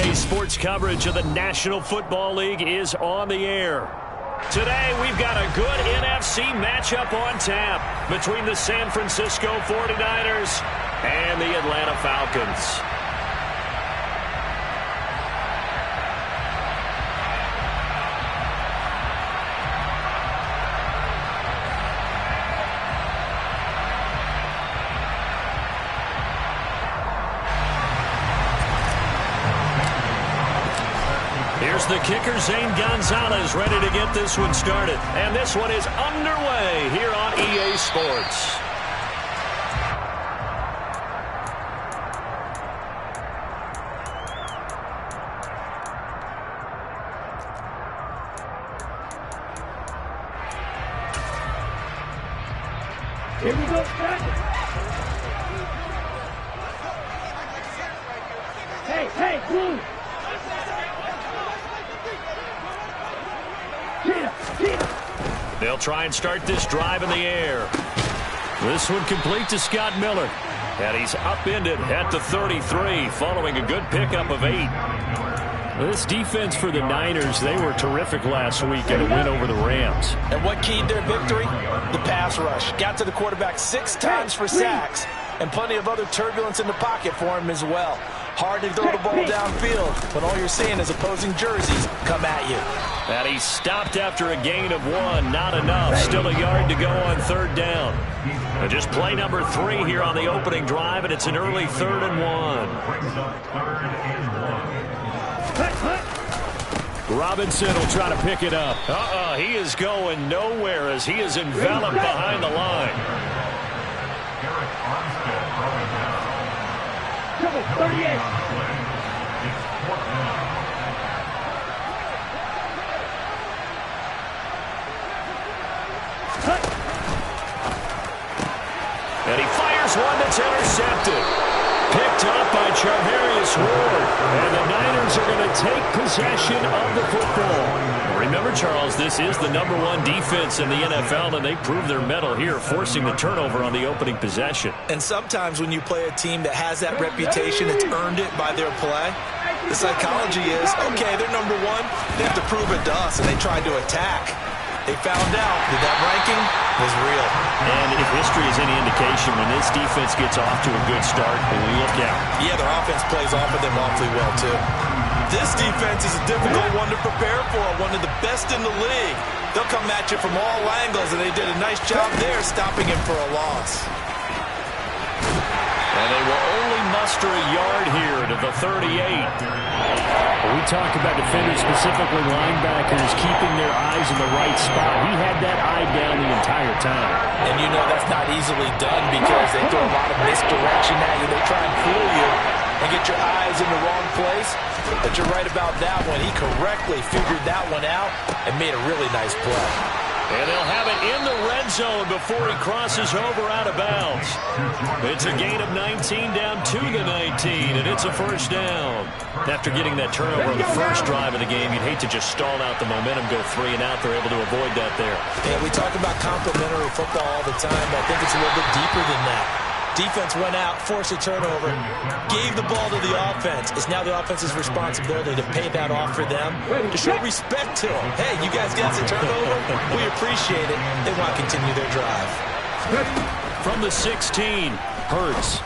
EA Sports coverage of the National Football League is on the air. Today, we've got a good NFC matchup on tap between the San Francisco 49ers and the Atlanta Falcons. Here's the kicker, Zane Gonzalez, ready to get this one started. And this one is underway here on EA Sports. Here we go, Hey, Blue! They'll try and start this drive in the air. This one complete to Scott Miller. And he's upended at the 33 following a good pickup of 8. This defense for the Niners, they were terrific last week in a win over the Rams. And what keyed their victory? The pass rush. Got to the quarterback 6 times for sacks. And plenty of other turbulence in the pocket for him as well. Hard to throw the ball downfield when all you're seeing is opposing jerseys come at you. And he stopped after a gain of 1. Not enough. Still a yard to go on 3rd down. And just play number 3 here on the opening drive, and it's an early 3rd and 1. Robinson will try to pick it up. He is going nowhere as he is enveloped behind the line. 38. And he fires one that's intercepted. Picked up by Charvarius Ward. And the Niners are going to take possession of the football. Remember, Charles, this is the #1 defense in the NFL, and they prove their mettle here, forcing the turnover on the opening possession. And sometimes when you play a team that has that reputation, it's earned it by their play. The psychology is, okay, they're #1. They have to prove it to us, and they tried to attack. They found out that that ranking was real. And if history is any indication, when this defense gets off to a good start, look out. Yeah, their offense plays off of them awfully well, too. This defense is a difficult one to prepare for, one of the best in the league. They'll come at you from all angles, and they did a nice job there stopping him for a loss. And they will only muster a yard here to the 38. We talk about defenders, specifically linebackers, keeping their eyes in the right spot. He had that eye down the entire time. And you know that's not easily done because they throw a lot of misdirection at you. They try and fool you and get your eyes in the wrong place. But you're right about that one. He correctly figured that one out and made a really nice play. And they'll have it in the red zone before he crosses over out of bounds. It's a gain of 19 down to the 19, and it's a 1st down. After getting that turnover on the first drive of the game, you'd hate to just stall out the momentum, go 3 and out. They're able to avoid that there. Yeah, we talk about complementary football all the time, but I think it's a little bit deeper than that. Defense went out, forced a turnover, gave the ball to the offense. It's now the offense's responsibility to pay that off for them, to show respect to them. Hey, you guys got the turnover? We appreciate it. They want to continue their drive. From the 16, Hurts.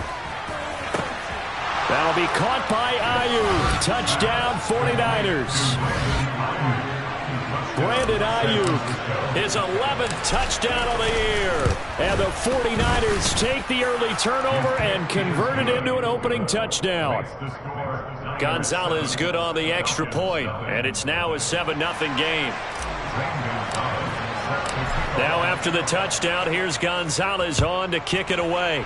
That'll be caught by Ayuk. Touchdown, 49ers. Brandon Ayuk, his 11th touchdown of the year. And the 49ers take the early turnover and convert it into an opening touchdown. Gonzalez good on the extra point, and it's now a 7-0 game. Now after the touchdown, here's Gonzalez on to kick it away.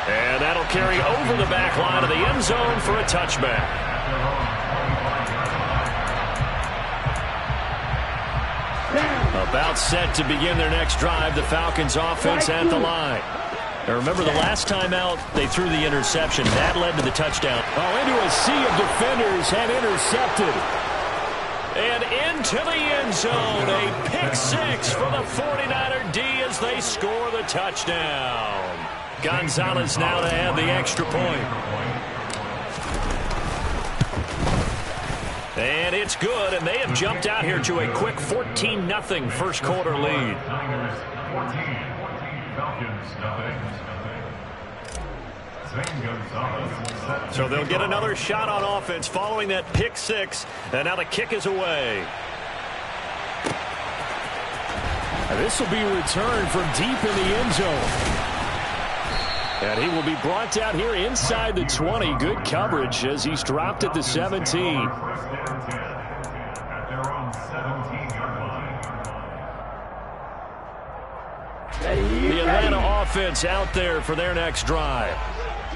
And that'll carry over the back line of the end zone for a touchback. About set to begin their next drive, the Falcons offense at the line. Now remember, the last time out, they threw the interception. That led to the touchdown. Oh, into a sea of defenders and intercepted. And into the end zone, a pick 6 for the 49er D as they score the touchdown. Gonzalez now to add the extra point. And it's good, and they have jumped out here to a quick 14-0 first quarter lead. So they'll get another shot on offense following that pick six, and now the kick is away. This will be returned from deep in the end zone. And he will be brought down here inside the 20. Good coverage as he's dropped at the 17. The Atlanta offense out there for their next drive.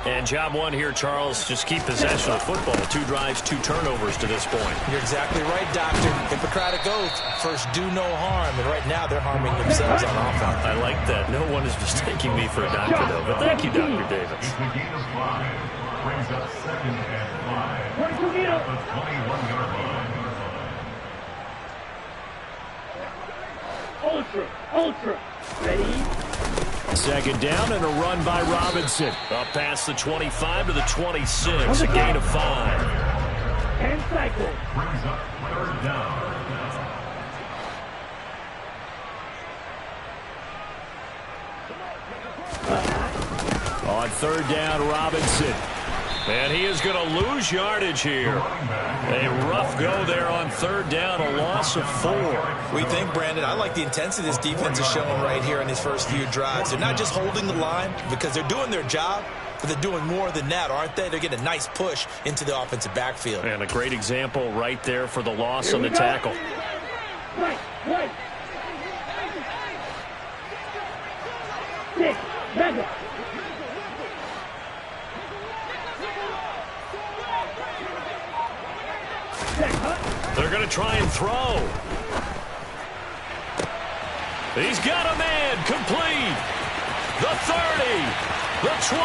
And job one here, Charles, just keep possession of the football. 2 drives, 2 turnovers to this point. You're exactly right, Doctor. Hippocratic oath. First, do no harm. And right now, they're harming themselves on offense. I like that. No one is mistaking me for a doctor, though. But thank you, Dr. Davis. Brings up 2nd and 5. At the 21-yard line. Ultra. Ready? Second down and a run by Robinson. Up past the 25 to the 26. A gain of 5. And cycle. Brings up 3rd down. On 3rd down, Robinson. And he is going to lose yardage here. A rough go there on 3rd down, a loss of 4. We think, Brandon, I like the intensity this defense is showing right here in these first few drives. They're not just holding the line because they're doing their job, but they're doing more than that, aren't they? They're getting a nice push into the offensive backfield. And a great example right there for the loss on the tackle. Right. 6. Back up. They're going to try and throw. He's got a man complete. The 30, the 20.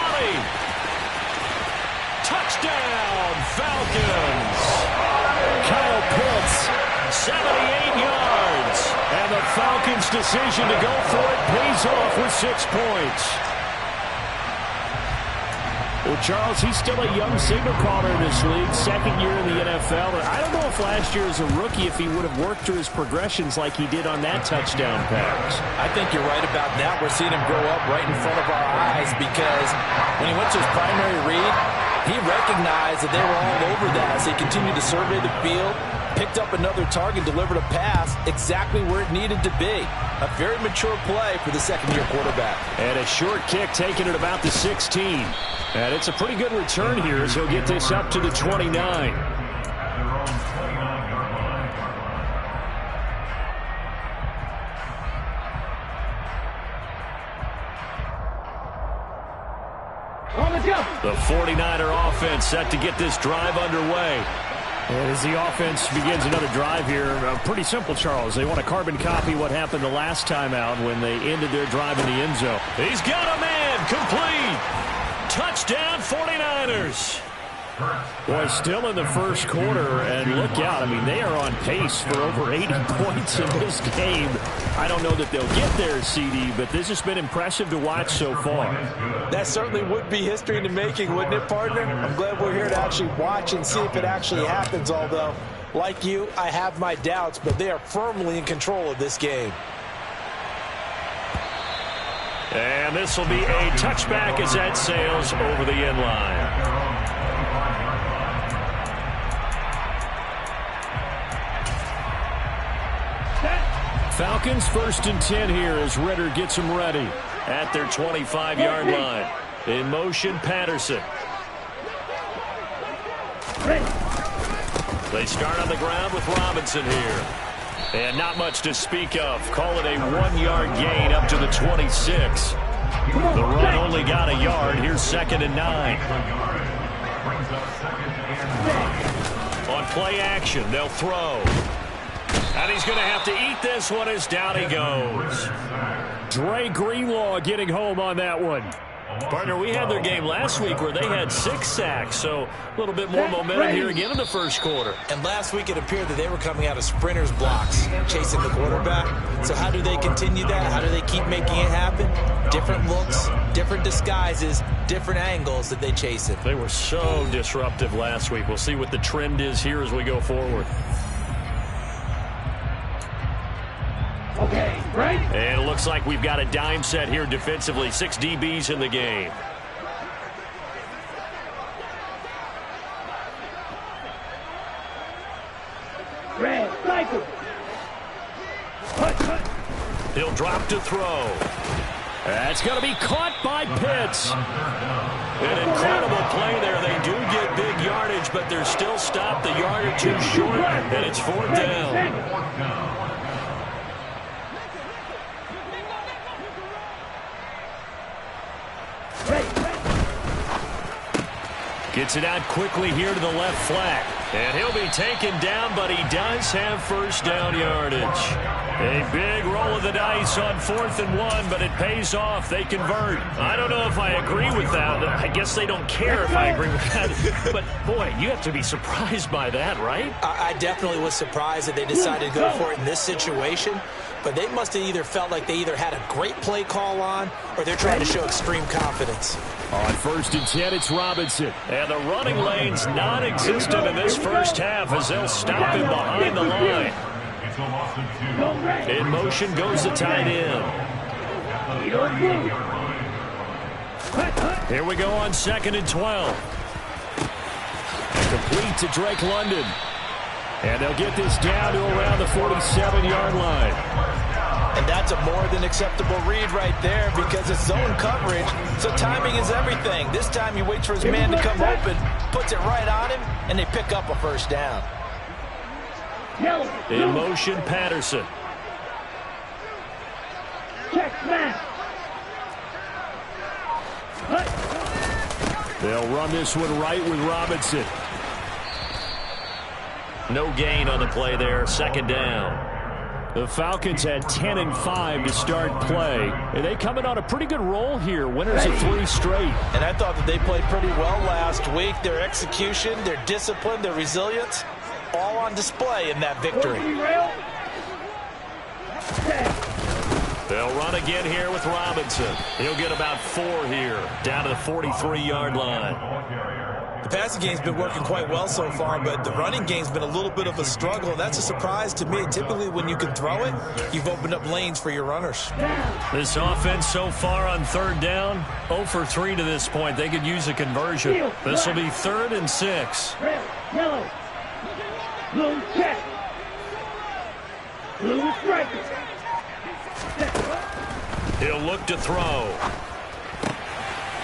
Touchdown, Falcons. Kyle Pitts, 78 yards. and the Falcons' decision to go for it pays off with 6 points. Well, Charles, he's still a young signal caller in this league, 2nd year in the NFL. And I don't know if last year as a rookie, if he would have worked through his progressions like he did on that touchdown pass. I think you're right about that. We're seeing him grow up right in front of our eyes because when he went to his primary read, he recognized that they were all over that as he continued to survey the field, picked up another target, delivered a pass exactly where it needed to be. A very mature play for the 2nd-year quarterback. And a short kick taken at about the 16. And it's a pretty good return here as he'll get this up to the 29. The 49er offense set to get this drive underway. And as the offense begins another drive here, pretty simple, Charles. They want to carbon copy what happened the last time out when they ended their drive in the end zone. He's got a man complete. Touchdown 49ers. Boy, still in the first quarter, and look out. I mean, they are on pace for over 80 points in this game. I don't know that they'll get there, CD, but this has been impressive to watch so far. That certainly would be history in the making, wouldn't it, partner? I'm glad we're here to actually watch and see if it actually happens, although, like you, I have my doubts, but they are firmly in control of this game. And this will be a touchback as that sails over the end line. Falcons 1st and 10 here as Ritter gets them ready. At their 25-yard line. In motion, Patterson. They start on the ground with Robinson here. And not much to speak of. Call it a 1-yard gain up to the 26. The run only got a yard. Here's 2nd and 9. On play action, they'll throw. And he's going to have to eat this one as down he goes. Dre Greenlaw getting home on that one. Partner, we had their game last week where they had 6 sacks, so a little bit more momentum here again in the first quarter. And last week it appeared that they were coming out of sprinters blocks, chasing the quarterback. So how do they continue that? How do they keep making it happen? Different looks, Different disguises, different angles that they chase it. They were so disruptive last week. We'll see what the trend is here as we go forward. Okay, right? And it looks like we've got a dime set here defensively. 6 DBs in the game. Red, cycle. Cut. He'll drop to throw. That's going to be caught by Pitts. An incredible play there. They do get big yardage, but they're still stopped a yard or two short, and it's 4th down. Gets it out quickly here to the left flat. And he'll be taken down, but he does have first down yardage. A big roll of the dice on 4th and 1, but it pays off. They convert. I don't know if I agree with that. I guess they don't care if I agree with that. But, boy, you have to be surprised by that, right? I definitely was surprised that they decided to go for it in this situation. But they must have either felt like they either had a great play call on or they're trying to show extreme confidence. On 1st and 10, it's Robinson. And the running lane's non-existent in this first half as they'll stop him behind the line. In motion goes the tight end. Here we go on 2nd and 12. And complete to Drake London. And they'll get this down to around the 47-yard line. And that's a more than acceptable read right there because it's zone coverage, so timing is everything. This time he waits for his man to come open, puts it right on him, and they pick up a first down. In motion, Patterson. Check smash. They'll run this one right with Robinson. No gain on the play there. 2nd down. The Falcons had 10 and 5 to start play. And they coming on a pretty good roll here. Winners of 3 straight. And I thought that they played pretty well last week. Their execution, their discipline, their resilience, all on display in that victory. They'll run again here with Robinson. He'll get about 4 here, down to the 43-yard line. The passing game's been working quite well so far, but the running game's been a little bit of a struggle, and that's a surprise to me. Typically, when you can throw it, you've opened up lanes for your runners. This offense so far on 3rd down, 0 for 3 to this point. They could use a conversion. This will be 3rd and 6. Red, yellow, blue, check. Blue strike. He'll look to throw.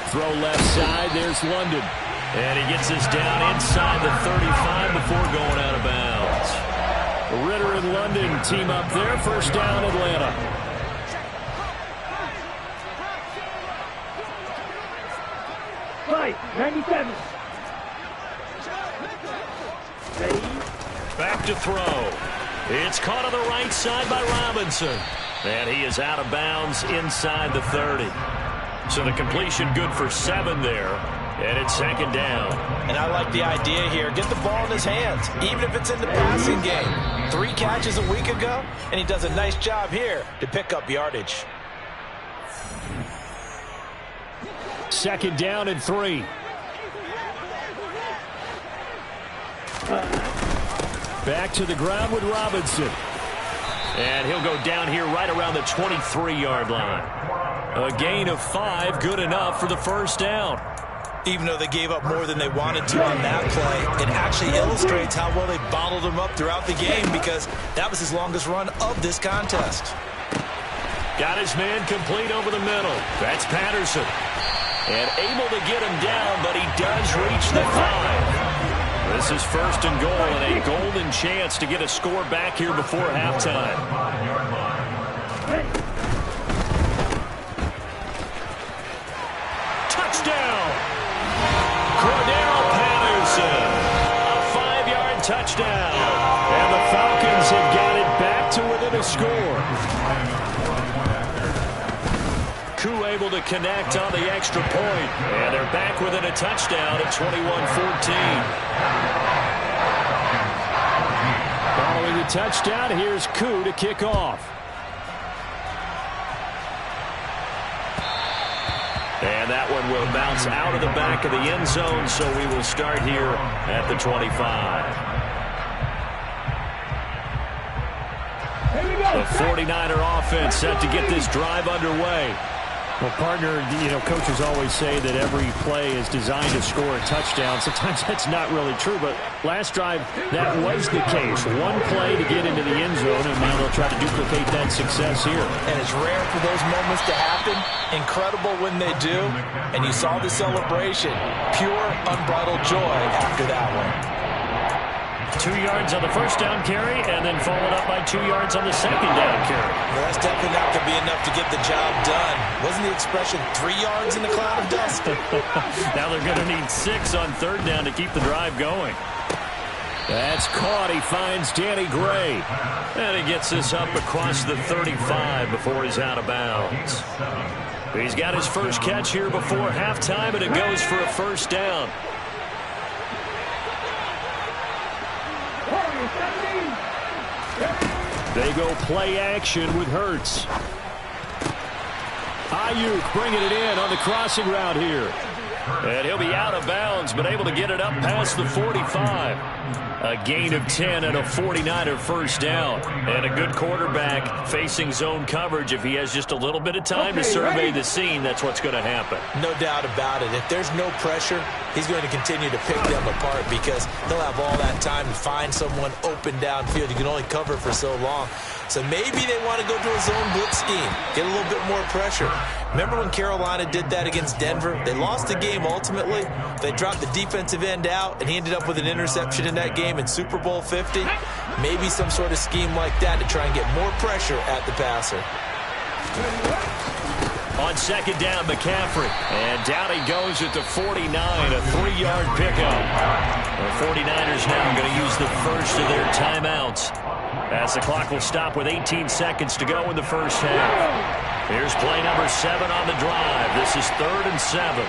Throw left side. There's London. And he gets this down inside the 35 before going out of bounds. Ritter and London team up there. First down, Atlanta. Fight, 97. Ready? Back to throw. It's caught on the right side by Robinson. And he is out of bounds inside the 30. So the completion good for 7 there. And it's 2nd down. And I like the idea here. Get the ball in his hands, even if it's in the passing game. 3 catches a week ago, and he does a nice job here to pick up yardage. 2nd down and 3. Back to the ground with Robinson. And he'll go down here right around the 23-yard line. A gain of 5, good enough for the first down. Even though they gave up more than they wanted to on that play, it actually illustrates how well they bottled him up throughout the game because that was his longest run of this contest. Got his man complete over the middle. That's Patterson. And able to get him down, but he does reach the 5. This is 1st and goal and a golden chance to get a score back here before halftime. Touchdown! Cordero Patterson, a 5-yard touchdown. And the Falcons have got it back to within a score. Koo able to connect on the extra point. And they're back within a touchdown at 21-14. Following the touchdown, here's Koo to kick off. And that one will bounce out of the back of the end zone, so we will start here at the 25. The 49er offense set to get this drive underway. Well, partner, coaches always say that every play is designed to score a touchdown. Sometimes that's not really true, but last drive, that was the case. One play to get into the end zone, and now they'll try to duplicate that success here. And it's rare for those moments to happen. Incredible when they do. And you saw the celebration. Pure, unbridled joy after that one. 2 yards on the first down carry, and then followed up by 2 yards on the second down carry. Well, that's definitely not going to be enough to get the job done. Wasn't the expression 3 yards in the cloud of dust? Now they're going to need 6 on third down to keep the drive going. That's caught. He finds Danny Gray. And he gets this up across the 35 before he's out of bounds. He's got his first catch here before halftime, and it goes for a first down. They go play action with Hurts. Ayuk bringing it in on the crossing route here. And he'll be out of bounds, but able to get it up past the 45. A gain of 10 and a 49er first down. And a good quarterback facing zone coverage. If he has just a little bit of time to survey the scene, that's what's going to happen. No doubt about it. If there's no pressure, he's going to continue to pick them apart because he'll have all that time to find someone open downfield. You can only cover for so long. So maybe they want to go to a zone blitz scheme, get a little bit more pressure. Remember when Carolina did that against Denver? They lost the game ultimately. They dropped the defensive end out, and he ended up with an interception in that game in Super Bowl 50. Maybe some sort of scheme like that to try and get more pressure at the passer. On second down, McCaffrey. And down he goes at the 49, a 3-yard pickup. The 49ers now going to use the first of their timeouts, as the clock will stop with 18 seconds to go in the first half. Here's play number 7 on the drive. This is 3rd and 7.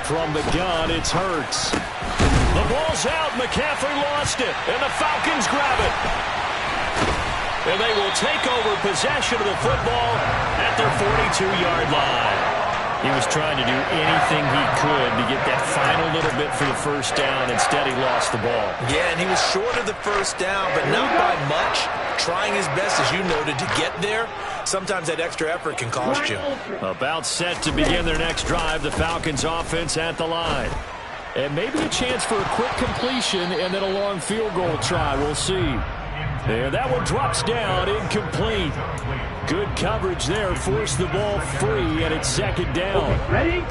From the gun, it's Hurts. The ball's out. McCaffrey lost it, and the Falcons grab it. And they will take over possession of the football at their 42-yard line. He was trying to do anything he could to get that final little bit for the first down. Instead, he lost the ball. Yeah, and he was short of the first down, but not by much. Trying his best, as you noted, to get there. Sometimes that extra effort can cost you. About set to begin their next drive, the Falcons offense at the line. And maybe a chance for a quick completion and then a long field goal try. We'll see. And that one drops down, incomplete. Good coverage there, forced the ball free, and it's second down. Ready?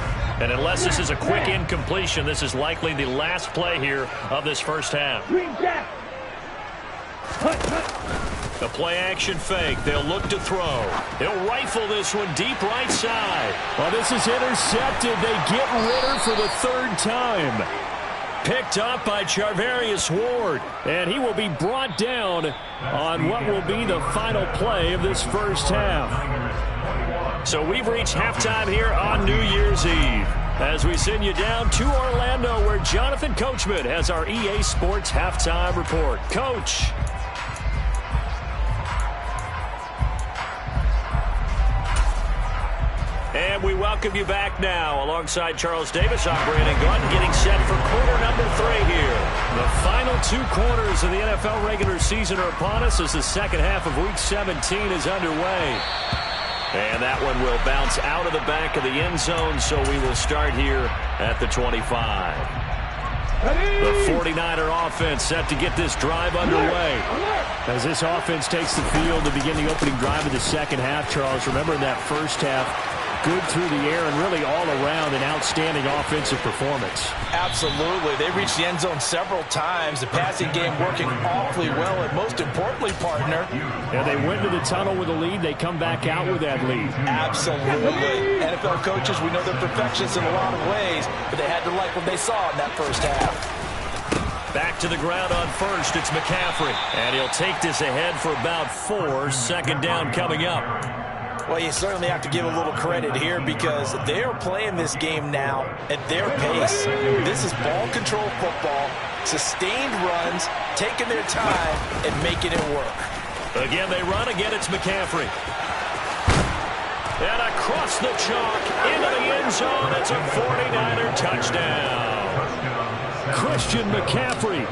And unless this is a quick incompletion, this is likely the last play here of this first half. Green jack. The play-action fake. They'll look to throw. They'll rifle this one deep right side. Well, this is intercepted. They get Ritter for the 3rd time. Picked up by Charvarius Ward. And he will be brought down on what will be the final play of this first half. So we've reached halftime here on New Year's Eve, as we send you down to Orlando, where Jonathan Coachman has our EA Sports halftime report. Coach. And we welcome you back now. Alongside Charles Davis, I'm Brandon Gunn, getting set for quarter number 3 here. The final 2 quarters of the NFL regular season are upon us as the second half of Week 17 is underway. And that one will bounce out of the back of the end zone, so we will start here at the 25. The 49er offense set to get this drive underway. As this offense takes the field to begin the opening drive of the second half, Charles, remember in that first half, good through the air and really all around an outstanding offensive performance. Absolutely. They reached the end zone several times. The passing game working awfully well, and most importantly, partner. Yeah, they went to the tunnel with a lead. They come back out with that lead. Absolutely. NFL coaches, we know they're perfectionists in a lot of ways, but they had to like what they saw in that first half. Back to the ground on first. It's McCaffrey. And he'll take this ahead for about 4. Second down coming up. Well, you certainly have to give a little credit here because they are playing this game now at their pace. This is ball control football, sustained runs, taking their time, and making it work. Again, they run. Again, it's McCaffrey. And across the chalk, into the end zone. It's a 49er touchdown. Christian McCaffrey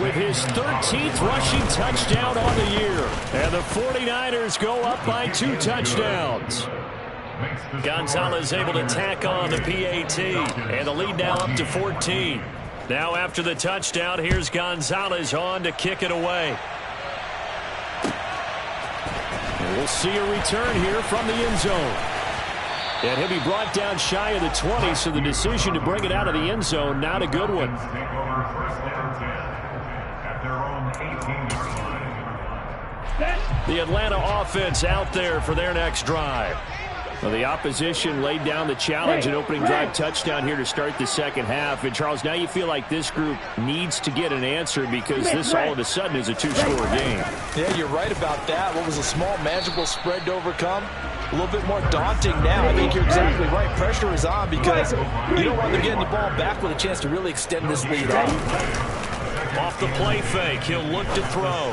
with his 13th rushing touchdown on the year. And the 49ers go up by 2 touchdowns. Gonzalez able to tack on the PAT. And the lead now up to 14. Now after the touchdown, here's Gonzalez on to kick it away. And we'll see a return here from the end zone. And he'll be brought down shy of the 20, so the decision to bring it out of the end zone, not a good one. The Atlanta offense out there for their next drive. Well, the opposition laid down the challenge, an opening drive touchdown here to start the second half. And, Charles, now you feel like this group needs to get an answer because this all of a sudden is a 2-score game. Yeah, you're right about that. What was a small, manageable spread to overcome? A little bit more daunting now. I think you're exactly right. Pressure is on because you don't want them getting the ball back with a chance to really extend this lead out. Off the play fake, he'll look to throw.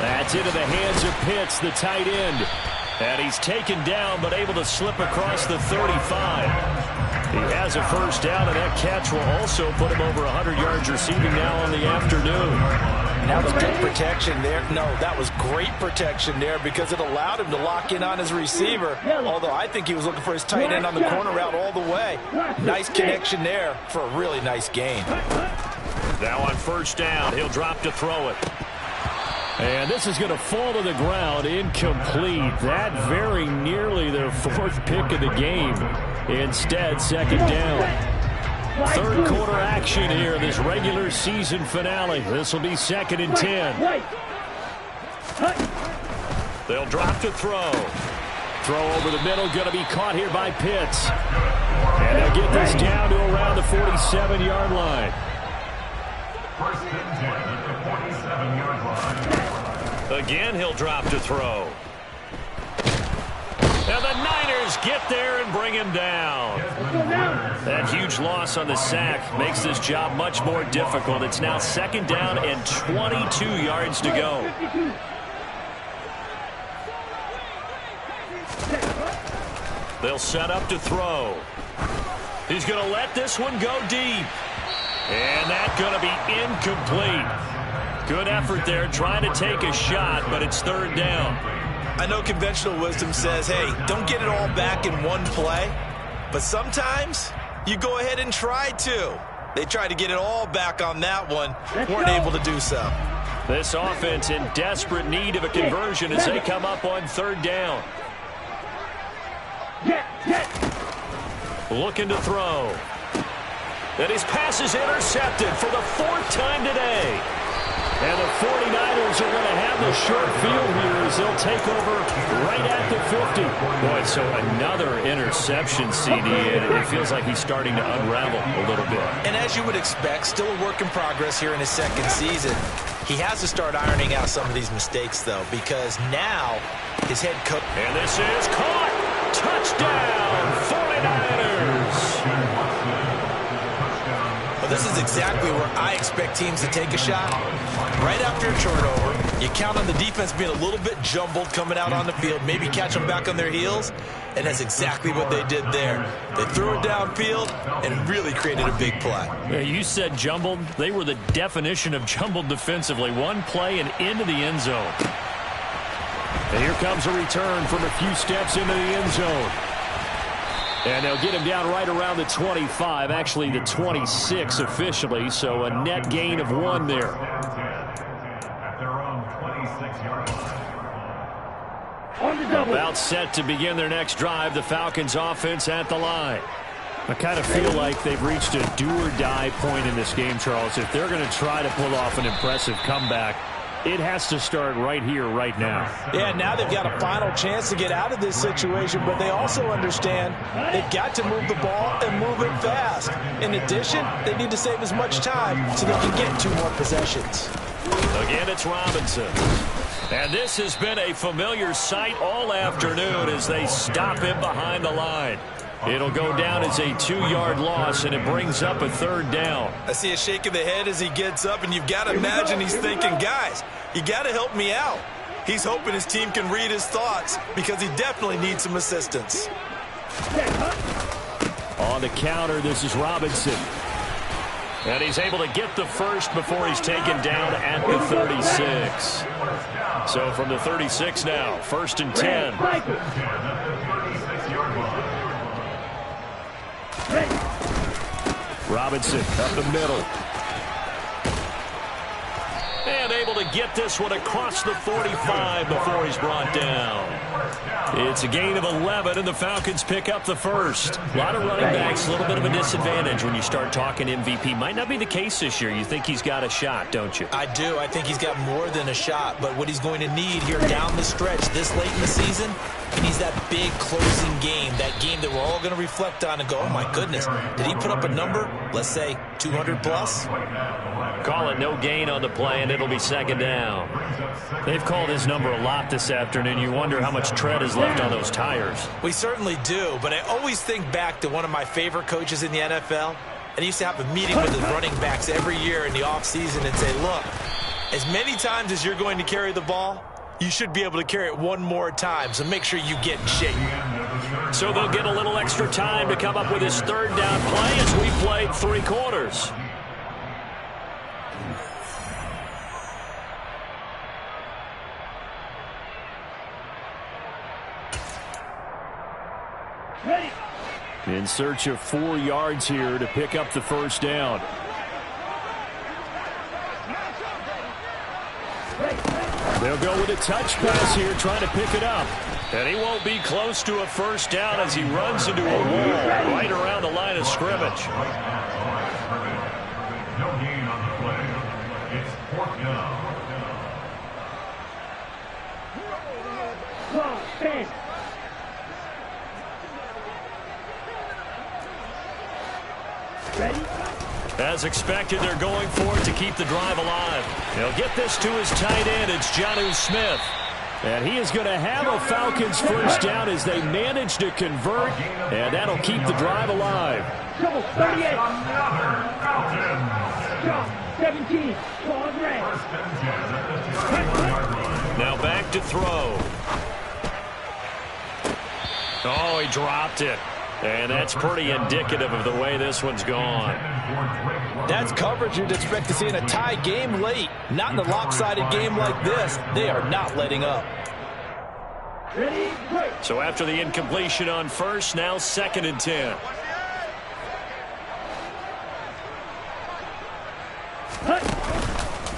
That's into the hands of Pitts, the tight end. And he's taken down, but able to slip across the 35. He has a first down, and that catch will also put him over 100 yards receiving now on the afternoon. That was good protection there. No, that was great protection there because it allowed him to lock in on his receiver, although I think he was looking for his tight end on the corner route all the way. Nice connection there for a really nice gain. Now on first down, he'll drop to throw it. And this is going to fall to the ground, incomplete. That very nearly their 4th pick of the game. Instead, second down. Third quarter action here, this regular season finale. This will be 2nd and 10. They'll drop to throw. Throw over the middle, going to be caught here by Pitts. And they'll get this down to around the 47-yard line. First and 10 at the 47-yard line. Again, he'll drop to throw. And the Niners get there and bring him down. That huge loss on the sack makes this job much more difficult. It's now 2nd down and 22 yards to go. They'll set up to throw. He's going to let this one go deep. And that's going to be incomplete. Good effort there, trying to take a shot, but it's 3rd down. I know conventional wisdom says, hey, don't get it all back in one play. But sometimes you go ahead and try to. They tried to get it all back on that one. Weren't able to do so. This offense in desperate need of a conversion as they come up on 3rd down. Looking to throw. And his pass is intercepted for the 4th time today. And the 49ers are going to have the short field here as they'll take over right at the 50. Boy, so another interception, CD, and it feels like he's starting to unravel a little bit. And as you would expect, still a work in progress here in his 2nd season. He has to start ironing out some of these mistakes, though, because now his head coach. And this is caught. Touchdown, 49ers. Well, this is exactly where I expect teams to take a shot. Right after a turnover, you count on the defense being a little bit jumbled coming out on the field, maybe catch them back on their heels, and that's exactly what they did there. They threw it downfield and really created a big play. Yeah, you said jumbled. They were the definition of jumbled defensively. One play and into the end zone. And here comes a return from a few steps into the end zone. And they'll get him down right around the 25, actually the 26 officially, so a net gain of 1 there. About set to begin their next drive, the Falcons offense at the line. I kind of feel like they've reached a do-or-die point in this game, Charles. If they're going to try to pull off an impressive comeback, it has to start right here, right now. Yeah, now they've got a final chance to get out of this situation, but they also understand they've got to move the ball and move it fast. In addition, they need to save as much time so they can get 2 more possessions. Again, it's Robinson. And this has been a familiar sight all afternoon as they stop him behind the line. It'll go down as a 2-yard loss, and it brings up a 3rd down. I see a shake of the head as he gets up, and you've got to imagine he's thinking, guys, You got to help me out. He's hoping his team can read his thoughts because he definitely needs some assistance. On the counter, this is Robinson. And he's able to get the first before he's taken down at the 36. So from the 36 now, 1st and 10. Robinson up the middle. And able to get this one across the 45 before he's brought down. It's a gain of 11, and the Falcons pick up the first. A lot of running backs, a little bit of a disadvantage when you start talking MVP. Might not be the case this year. You think he's got a shot, don't you? I do. I think he's got more than a shot, but what he's going to need here down the stretch this late in the season, he needs that big closing game, that game that we're all going to reflect on and go, oh my goodness, did he put up a number, let's say 200 plus? Call it no gain on the play, and it'll be 2nd down. They've called his number a lot this afternoon. You wonder how much tread is left on those tires. We certainly do, but I always think back to one of my favorite coaches in the NFL, and he used to have a meeting with his running backs every year in the offseason and say, look, as many times as you're going to carry the ball, you should be able to carry it one more time, so make sure you get in shape. So they'll get a little extra time to come up with his 3rd down play as we played 3 quarters. In search of 4 yards here to pick up the 1st down. They'll go with a touch pass here, trying to pick it up. And he won't be close to a 1st down as he runs into a wall right around the line of scrimmage. No gain on the play. It's 4th down. As expected, they're going for it to keep the drive alive. They'll get this to his tight end. It's Jonnu Smith. And he is going to have a Falcons 1st down as they manage to convert, and that'll keep the drive alive. 38. 17. Now back to throw. Oh, he dropped it. And that's pretty indicative of the way this one's gone. That's coverage you'd expect to see in a tie game late. Not in a lopsided game like this. They are not letting up. So after the incompletion on 1st, now 2nd and 10.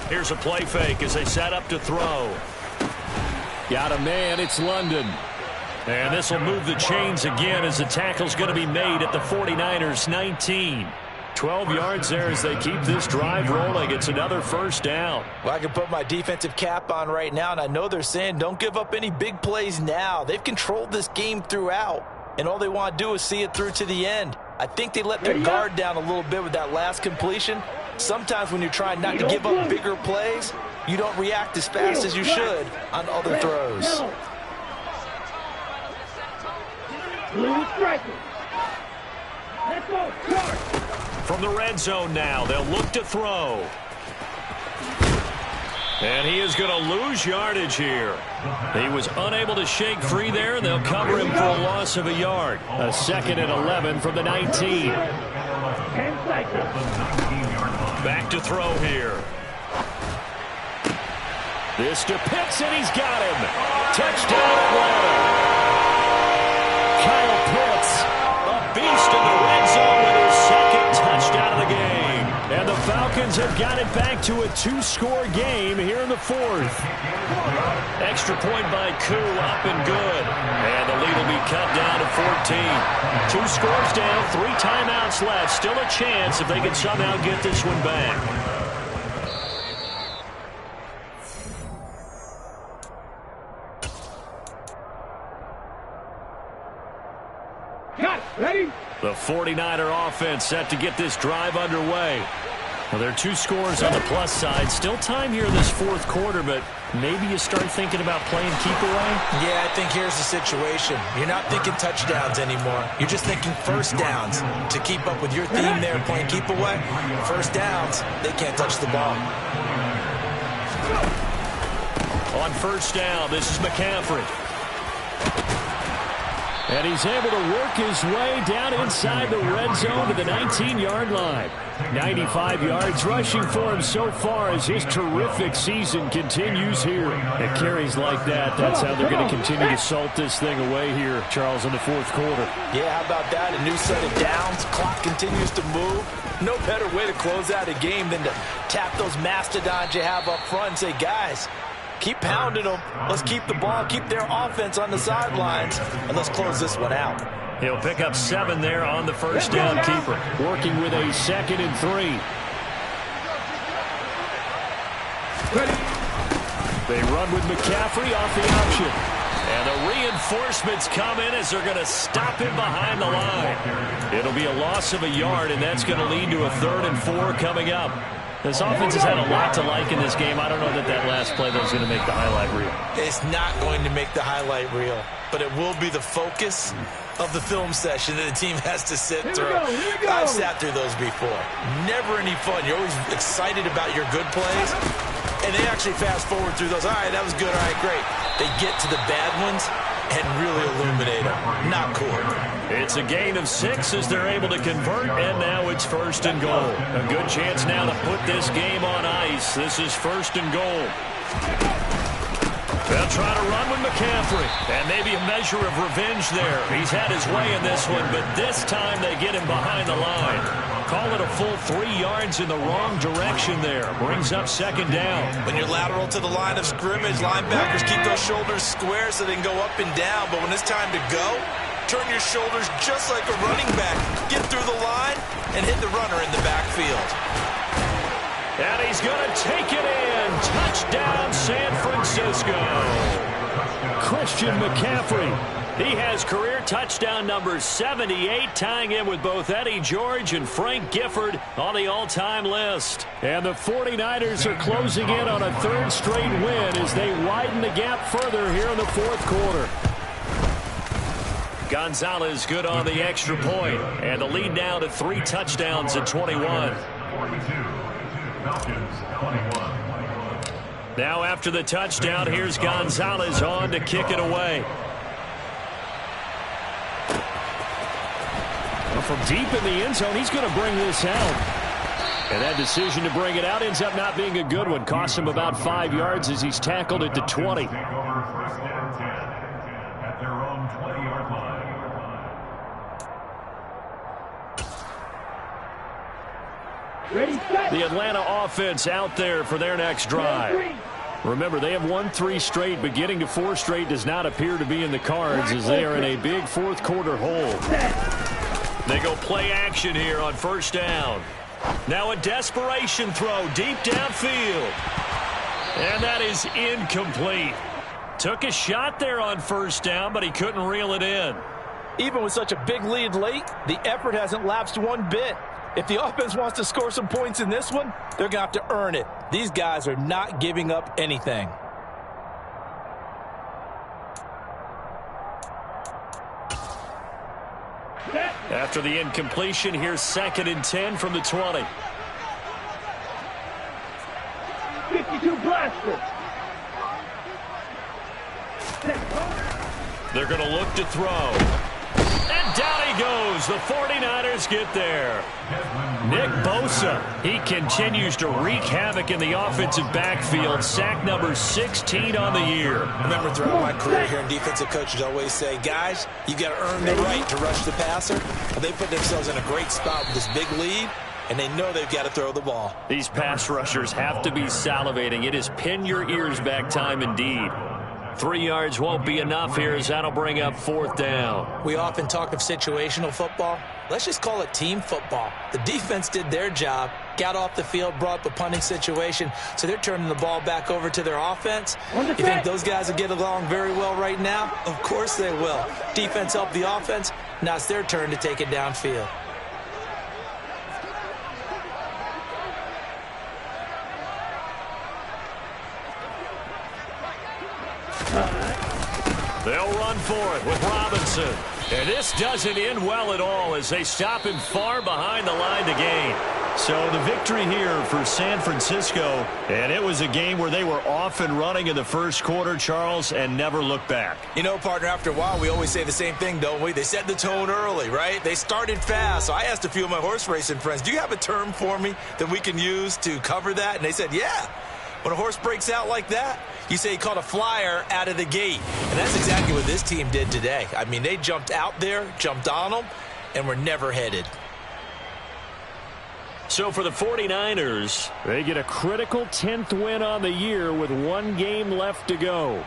Here's a play fake as they set up to throw. Got a man, it's London. And this will move the chains again as the tackle's going to be made at the 49ers 19. 12 yards there as they keep this drive rolling. It's another 1st down. Well, I can put my defensive cap on right now, and I know they're saying don't give up any big plays now. They've controlled this game throughout, and all they want to do is see it through to the end. I think they let their guard down a little bit with that last completion. Sometimes when you're trying not to give up bigger plays, you don't react as fast as you should on other throws. From the red zone now, they'll look to throw. And he is going to lose yardage here. He was unable to shake free there, and they'll cover him for a loss of a yard. A 2nd and 11 from the 19. Back to throw here. This to Pitts, and he's got him. Touchdown, Atlanta. Kyle Pitts, a beast in the red zone with his 2nd touchdown of the game. And the Falcons have got it back to a 2-score game here in the 4th. Extra point by Koo, up and good. And the lead will be cut down to 14. 2 scores down, 3 timeouts left. Still a chance if they can somehow get this one back. Ready? The 49er offense set to get this drive underway. Well, there are 2 scores on the plus side. Still time here in this 4th quarter, but maybe you start thinking about playing keep away? Yeah, I think here's the situation. You're not thinking touchdowns anymore. You're just thinking 1st downs. To keep up with your theme there, playing keep away, 1st downs, they can't touch the ball. On first down, this is McCaffrey. And he's able to work his way down inside the red zone to the 19-yard line. 95 yards rushing for him so far as his terrific season continues here. At carries like that, that's how they're going to continue to salt this thing away here, Charles, in the fourth quarter. Yeah, how about that? A new set of downs. Clock continues to move. No better way to close out a game than to tap those mastodons you have up front and say, guys, keep pounding them. Let's keep the ball, keep their offense on the sidelines, and let's close this one out. He'll pick up 7 there on the first down keeper. Working with a 2nd and 3. They run with McCaffrey off the option. And the reinforcements come in as they're going to stop him behind the line. It'll be a loss of a yard, and that's going to lead to a 3rd and 4 coming up. This offense has had a lot to like in this game. I don't know that last play that was going to make the highlight reel. It's not going to make the highlight reel, but it will be the focus of the film session that the team has to sit through. I've sat through those before. Never any fun. You're always excited about your good plays, and they actually fast forward through those. All right, that was good. All right, great. They get to the bad ones and really illuminate them. Not cool. It's a gain of 6 as they're able to convert, and now it's 1st and goal. A good chance now to put this game on ice. This is 1st and goal. They'll try to run with McCaffrey, and maybe a measure of revenge there. He's had his way in this one, but this time they get him behind the line. Call it a full 3 yards in the wrong direction there. Brings up 2nd down. When you're lateral to the line of scrimmage, linebackers keep those shoulders square so they can go up and down, but when it's time to go, turn your shoulders just like a running back. Get through the line and hit the runner in the backfield. And he's going to take it in. Touchdown, San Francisco. Christian McCaffrey. He has career touchdown number 78, tying him with both Eddie George and Frank Gifford on the all-time list. And the 49ers are closing in on a 3rd straight win as they widen the gap further here in the 4th quarter. Gonzalez good on the extra point, and the lead now to 3 touchdowns at 21. Now after the touchdown, here's Gonzalez on to kick it away. Well, from deep in the end zone, he's going to bring this out. And that decision to bring it out ends up not being a good one. Costs him about 5 yards as he's tackled at the 20. At their own 20-yard line. The Atlanta offense out there for their next drive. Remember, they have won 3 straight, but getting to 4 straight does not appear to be in the cards as they are in a big 4th quarter hole. They go play action here on 1st down. Now a desperation throw deep downfield. And that is incomplete. Took a shot there on 1st down, but he couldn't reel it in. Even with such a big lead late, the effort hasn't lapsed one bit. If the offense wants to score some points in this one, they're going to have to earn it. These guys are not giving up anything. After the incompletion, here's 2nd and 10 from the 20. 52 blaster. They're going to look to throw. And down he goes. The 49ers get there. Nick Bosa, he continues to wreak havoc in the offensive backfield. Sack number 16 on the year. I remember throughout my career here in defensive coaches always say, guys, you got to earn the right to rush the passer. Well, they put themselves in a great spot with this big lead, and they know they've got to throw the ball. These pass rushers have to be salivating. It is pin your ears back time indeed. 3 yards won't be enough here as that'll bring up 4th down. We often talk of situational football. Let's just call it team football. The defense did their job, got off the field, brought up a punting situation, so they're turning the ball back over to their offense. You think those guys will get along very well right now? Of course they will. Defense helped the offense. Now it's their turn to take it downfield. They'll run for it with Robinson. And this doesn't end well at all as they stop him far behind the line to gain. So the victory here for San Francisco, and it was a game where they were off and running in the first quarter, Charles, and never looked back. You know, partner, after a while, we always say the same thing, don't we? They set the tone early, right? They started fast. So I asked a few of my horse racing friends, do you have a term for me that we can use to cover that? And they said, yeah. When a horse breaks out like that, you say he caught a flyer out of the gate. And that's exactly what this team did today. I mean, they jumped out there, jumped on them, and were never headed. So for the 49ers, they get a critical 10th win on the year with one game left to go.